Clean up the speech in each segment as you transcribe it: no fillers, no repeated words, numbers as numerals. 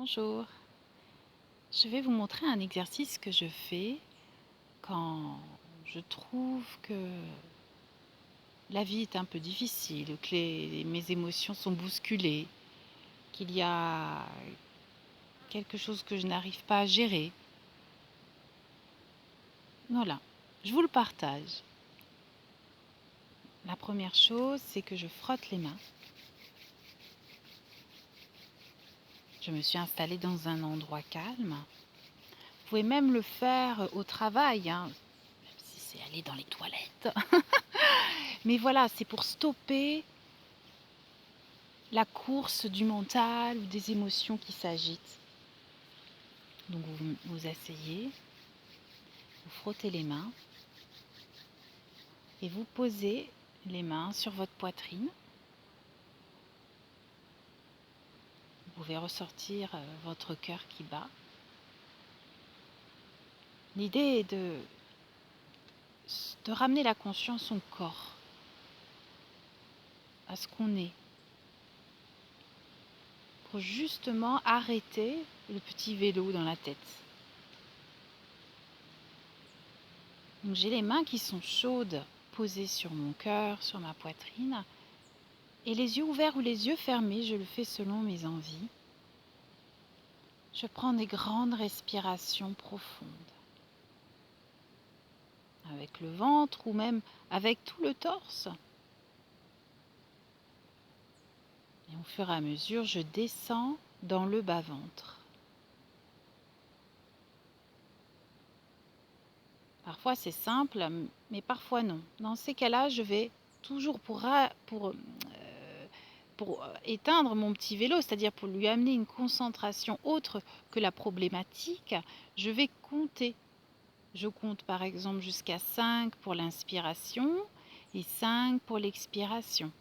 Bonjour, je vais vous montrer un exercice que je fais quand je trouve que la vie est un peu difficile, que mes émotions sont bousculées, qu'il y a quelque chose que je n'arrive pas à gérer. Voilà, je vous le partage. La première chose, c'est que je frotte les mains. Je me suis installée dans un endroit calme. Vous pouvez même le faire au travail, hein, même si c'est aller dans les toilettes. Mais voilà, c'est pour stopper la course du mental ou des émotions qui s'agitent. Donc vous vous asseyez, vous frottez les mains et vous posez les mains sur votre poitrine. Vous pouvez ressortir votre cœur qui bat. L'idée est de ramener la conscience au corps, à ce qu'on est, pour justement arrêter le petit vélo dans la tête. Donc j'ai les mains qui sont chaudes, posées sur mon cœur, sur ma poitrine, et les yeux ouverts ou les yeux fermés, je le fais selon mes envies. Je prends des grandes respirations profondes, avec le ventre ou même avec tout le torse. Et au fur et à mesure, je descends dans le bas-ventre. Parfois c'est simple, mais parfois non. Dans ces cas-là, je vais toujours pour éteindre mon petit vélo, c'est-à-dire pour lui amener une concentration autre que la problématique, je vais compter. Je compte par exemple jusqu'à 5 pour l'inspiration et 5 pour l'expiration.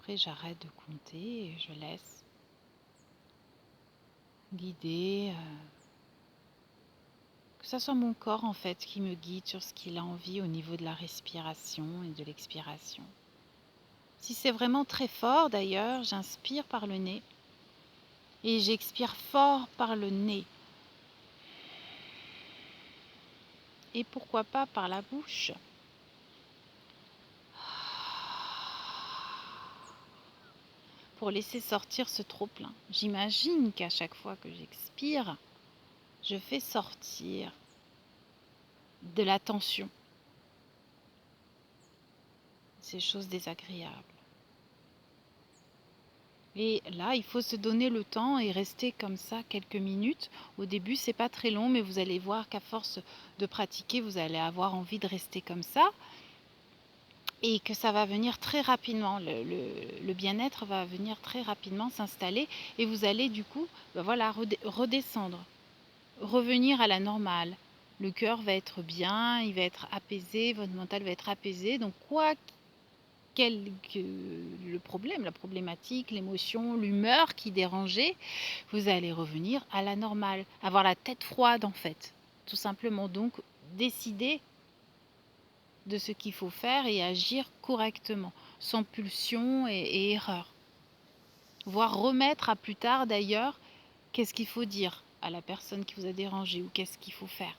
Après, j'arrête de compter et je laisse guider, que ce soit mon corps en fait qui me guide sur ce qu'il a envie au niveau de la respiration et de l'expiration. Si c'est vraiment très fort d'ailleurs, j'inspire par le nez et j'expire fort par le nez. Et pourquoi pas par la bouche. Pour laisser sortir ce trop-plein. J'imagine qu'à chaque fois que j'expire, je fais sortir de la tension, ces choses désagréables. Et là, il faut se donner le temps et rester comme ça quelques minutes. Au début, c'est pas très long, mais vous allez voir qu'à force de pratiquer, vous allez avoir envie de rester comme ça et que ça va venir très rapidement. Le bien-être va venir très rapidement s'installer et vous allez du coup, voilà, redescendre, revenir à la normale. Le cœur va être bien, il va être apaisé, votre mental va être apaisé. Donc quel que le problème, la problématique, l'émotion, l'humeur qui dérangeait, vous allez revenir à la normale, avoir la tête froide en fait, tout simplement. Donc décider de ce qu'il faut faire et agir correctement, sans pulsion et erreur. Voire remettre à plus tard d'ailleurs, qu'est-ce qu'il faut dire à la personne qui vous a dérangé ou qu'est-ce qu'il faut faire.